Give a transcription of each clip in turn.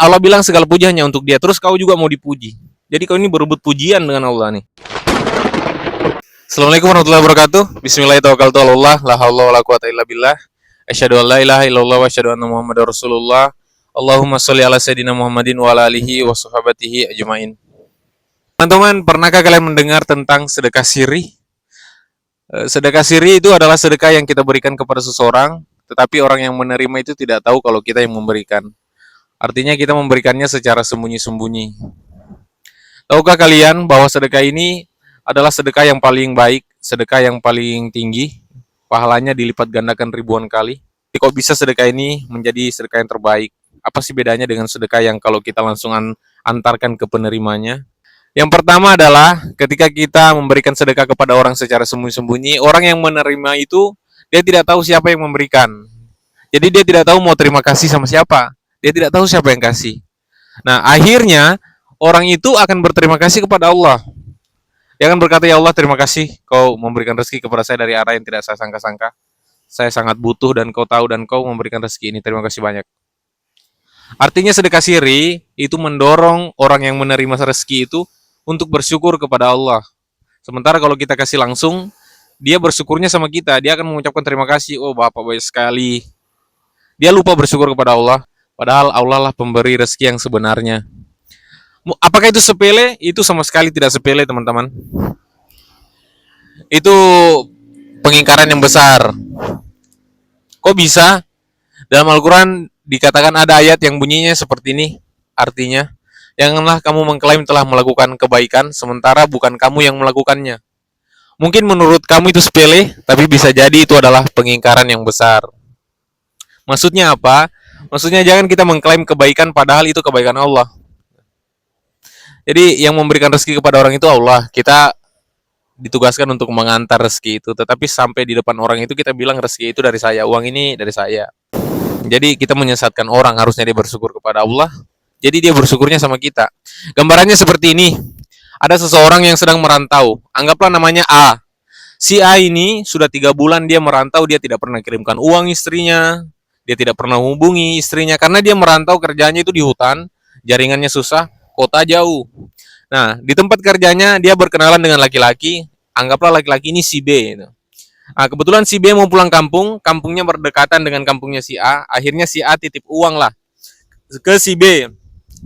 Allah bilang segala puji hanya untuk Dia. Terus kau juga mau dipuji. Jadi kau ini berebut pujian dengan Allah nih. Assalamualaikum warahmatullahi wabarakatuh. Bismillahirrahmanirrahim. La haula wala quwata illa billah. Asyhadu an la ilaha illallah wa asyhadu anna Muhammadar Rasulullah. Allahumma sholli ala sayidina Muhammadin wa ala alihi wa sahabatihi ajmain. Teman-teman, pernahkah kalian mendengar tentang sedekah sirih? Sedekah sirih itu adalah sedekah yang kita berikan kepada seseorang, tetapi orang yang menerima itu tidak tahu kalau kita yang memberikan. Artinya kita memberikannya secara sembunyi-sembunyi. Tahukah kalian bahwa sedekah ini adalah sedekah yang paling baik, sedekah yang paling tinggi, pahalanya dilipat gandakan ribuan kali. Jadi kok bisa sedekah ini menjadi sedekah yang terbaik? Apa sih bedanya dengan sedekah yang kalau kita langsung antarkan ke penerimanya? Yang pertama adalah ketika kita memberikan sedekah kepada orang secara sembunyi-sembunyi, orang yang menerima itu dia tidak tahu siapa yang memberikan. Jadi dia tidak tahu mau terima kasih sama siapa. Dia tidak tahu siapa yang kasih. Nah, akhirnya orang itu akan berterima kasih kepada Allah. Dia akan berkata, ya Allah, terima kasih kau memberikan rezeki kepada saya dari arah yang tidak saya sangka-sangka. Saya sangat butuh dan kau tahu dan kau memberikan rezeki ini. Terima kasih banyak. Artinya sedekah sirih itu mendorong orang yang menerima rezeki itu untuk bersyukur kepada Allah. Sementara kalau kita kasih langsung, dia bersyukurnya sama kita. Dia akan mengucapkan terima kasih. Oh, Bapak baik sekali. Dia lupa bersyukur kepada Allah. Padahal Allah lah pemberi rezeki yang sebenarnya. Apakah itu sepele? Itu sama sekali tidak sepele, teman-teman. Itu pengingkaran yang besar. Kok bisa? Dalam Al-Quran dikatakan ada ayat yang bunyinya seperti ini. Artinya, janganlah kamu mengklaim telah melakukan kebaikan, sementara bukan kamu yang melakukannya. Mungkin menurut kamu itu sepele, tapi bisa jadi itu adalah pengingkaran yang besar. Maksudnya apa? Maksudnya jangan kita mengklaim kebaikan padahal itu kebaikan Allah. Jadi yang memberikan rezeki kepada orang itu Allah. Kita ditugaskan untuk mengantar rezeki itu. Tetapi sampai di depan orang itu kita bilang rezeki itu dari saya, uang ini dari saya. Jadi kita menyesatkan orang, harusnya dia bersyukur kepada Allah. Jadi dia bersyukurnya sama kita. Gambarannya seperti ini. Ada seseorang yang sedang merantau. Anggaplah namanya A. Si A ini sudah 3 bulan dia merantau, dia tidak pernah kirimkan uang istrinya. Dia tidak pernah hubungi istrinya karena dia merantau, kerjanya itu di hutan, jaringannya susah, kota jauh. Nah, di tempat kerjanya dia berkenalan dengan laki-laki, anggaplah laki-laki ini si B. Nah, kebetulan si B mau pulang kampung, kampungnya berdekatan dengan kampungnya si A, akhirnya si A titip uang lah ke si B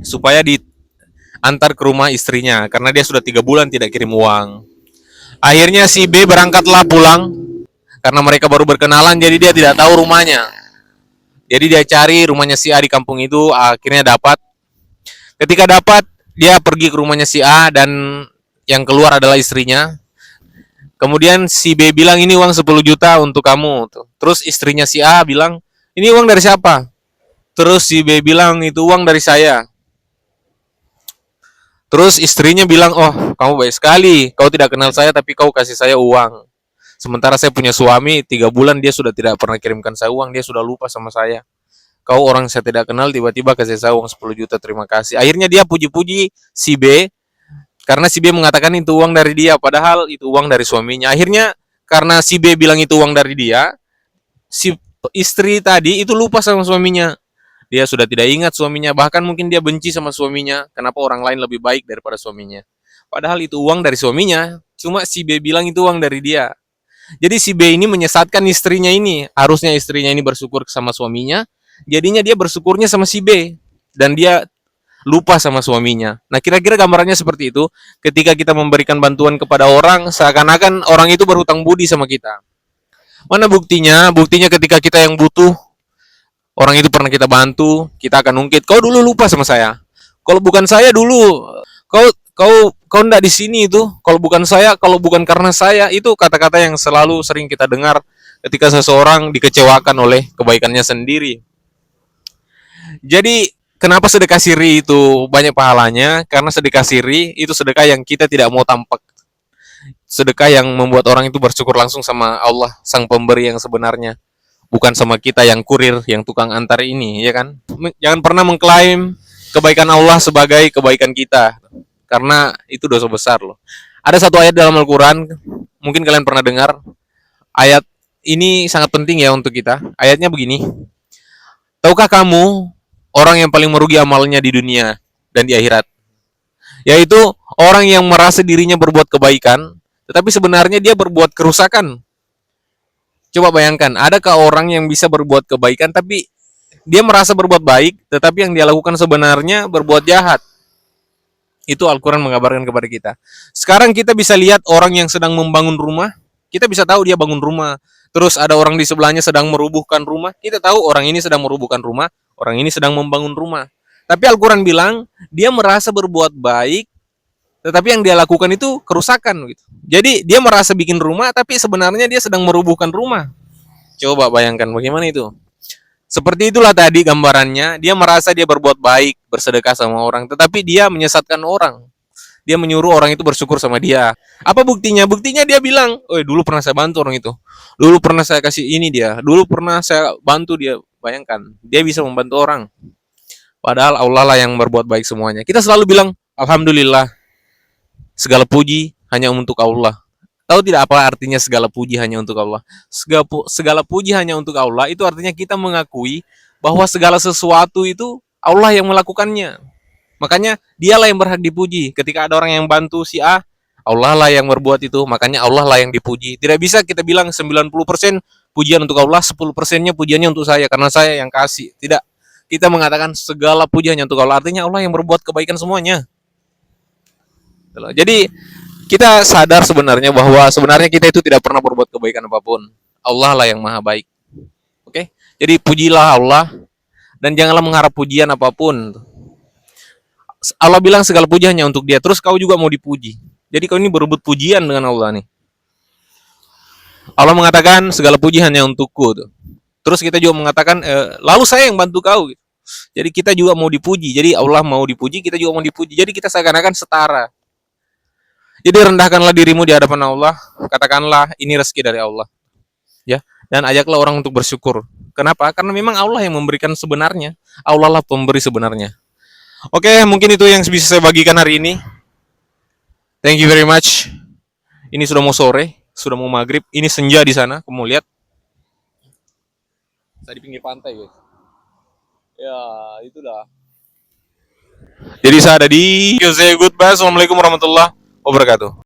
supaya diantar ke rumah istrinya karena dia sudah 3 bulan tidak kirim uang. Akhirnya si B berangkatlah pulang karena mereka baru berkenalan, jadi dia tidak tahu rumahnya. Jadi dia cari rumahnya si A di kampung itu, akhirnya dapat. Ketika dapat, dia pergi ke rumahnya si A dan yang keluar adalah istrinya. Kemudian si B bilang, ini uang 10 juta untuk kamu. Terus istrinya si A bilang, ini uang dari siapa? Terus si B bilang, itu uang dari saya. Terus istrinya bilang, oh kamu baik sekali, kau tidak kenal saya tapi kau kasih saya uang. Sementara saya punya suami, 3 bulan dia sudah tidak pernah kirimkan saya uang, dia sudah lupa sama saya. Kau orang saya tidak kenal, tiba-tiba kasih saya uang 10 juta, terima kasih. Akhirnya dia puji-puji si B, karena si B mengatakan itu uang dari dia, padahal itu uang dari suaminya. Akhirnya karena si B bilang itu uang dari dia, si istri tadi itu lupa sama suaminya. Dia sudah tidak ingat suaminya, bahkan mungkin dia benci sama suaminya. Kenapa orang lain lebih baik daripada suaminya? Padahal itu uang dari suaminya, cuma si B bilang itu uang dari dia. Jadi si B ini menyesatkan istrinya ini. Harusnya istrinya ini bersyukur sama suaminya, jadinya dia bersyukurnya sama si B. Dan dia lupa sama suaminya. Nah, kira-kira gambarannya seperti itu. Ketika kita memberikan bantuan kepada orang, seakan-akan orang itu berhutang budi sama kita. Mana buktinya? Buktinya ketika kita yang butuh, orang itu pernah kita bantu, kita akan ungkit, kau dulu lupa sama saya. Kalau bukan saya dulu, kau enggak di sini itu. Kalau bukan saya, kalau bukan karena saya, itu kata-kata yang selalu sering kita dengar ketika seseorang dikecewakan oleh kebaikannya sendiri. Jadi, kenapa sedekah sirih itu banyak pahalanya? Karena sedekah sirih itu sedekah yang kita tidak mau tampak. Sedekah yang membuat orang itu bersyukur langsung sama Allah, sang pemberi yang sebenarnya. Bukan sama kita yang kurir, yang tukang antar ini, ya kan? Jangan pernah mengklaim kebaikan Allah sebagai kebaikan kita. Karena itu dosa besar loh. Ada satu ayat dalam Al-Quran, mungkin kalian pernah dengar. Ayat ini sangat penting ya untuk kita. Ayatnya begini. Tahukah kamu orang yang paling merugi amalnya di dunia dan di akhirat. Yaitu orang yang merasa dirinya berbuat kebaikan, tetapi sebenarnya dia berbuat kerusakan. Coba bayangkan, adakah orang yang bisa berbuat kebaikan tapi dia merasa berbuat baik, tetapi yang dia lakukan sebenarnya berbuat jahat. Itu Al-Quran mengabarkan kepada kita. Sekarang kita bisa lihat orang yang sedang membangun rumah, kita bisa tahu dia bangun rumah. Terus ada orang di sebelahnya sedang merubuhkan rumah, kita tahu orang ini sedang merubuhkan rumah, orang ini sedang membangun rumah. Tapi Al-Quran bilang, dia merasa berbuat baik, tetapi yang dia lakukan itu kerusakan gitu. Jadi dia merasa bikin rumah, tapi sebenarnya dia sedang merubuhkan rumah. Coba bayangkan bagaimana itu. Seperti itulah tadi gambarannya, dia merasa dia berbuat baik, bersedekah sama orang, tetapi dia menyesatkan orang. Dia menyuruh orang itu bersyukur sama dia. Apa buktinya? Buktinya dia bilang, "Oh, dulu pernah saya bantu orang itu. Dulu pernah saya kasih ini dia. Dulu pernah saya bantu dia." Bayangkan, dia bisa membantu orang. Padahal Allah lah yang berbuat baik semuanya. Kita selalu bilang, "Alhamdulillah, segala puji hanya untuk Allah." Tahu tidak apa artinya segala puji hanya untuk Allah? Segala puji hanya untuk Allah itu artinya kita mengakui bahwa segala sesuatu itu Allah yang melakukannya. Makanya dialah yang berhak dipuji. Ketika ada orang yang bantu si A, Allah lah yang berbuat itu, makanya Allah lah yang dipuji. Tidak bisa kita bilang 90% pujian untuk Allah, 10%-nya pujiannya untuk saya karena saya yang kasih. Tidak. Kita mengatakan segala puji hanya untuk Allah, artinya Allah yang berbuat kebaikan semuanya. Jadi kita sadar sebenarnya bahwa sebenarnya kita itu tidak pernah berbuat kebaikan apapun. Allah lah yang maha baik. Oke? Jadi pujilah Allah dan janganlah mengharap pujian apapun. Allah bilang segala puji hanya untuk Dia. Terus kau juga mau dipuji. Jadi kau ini berebut pujian dengan Allah nih. Allah mengatakan segala puji hanya untukku tuh. Terus kita juga mengatakan lalu saya yang bantu kau gitu. Jadi kita juga mau dipuji. Jadi Allah mau dipuji, kita juga mau dipuji. Jadi kita seakan-akan setara. Jadi rendahkanlah dirimu di hadapan Allah, katakanlah ini rezeki dari Allah. Ya, dan ajaklah orang untuk bersyukur. Kenapa? Karena memang Allah yang memberikan sebenarnya. Allah lah pemberi sebenarnya. Oke, mungkin itu yang bisa saya bagikan hari ini. Thank you very much. Ini sudah mau sore, sudah mau maghrib. Ini senja di sana, kamu lihat. Saya di pinggir pantai, guys. Ya, itu dah. Jadi saya ada di. Say goodbye. Assalamualaikum warahmatullahi wabarakatuh.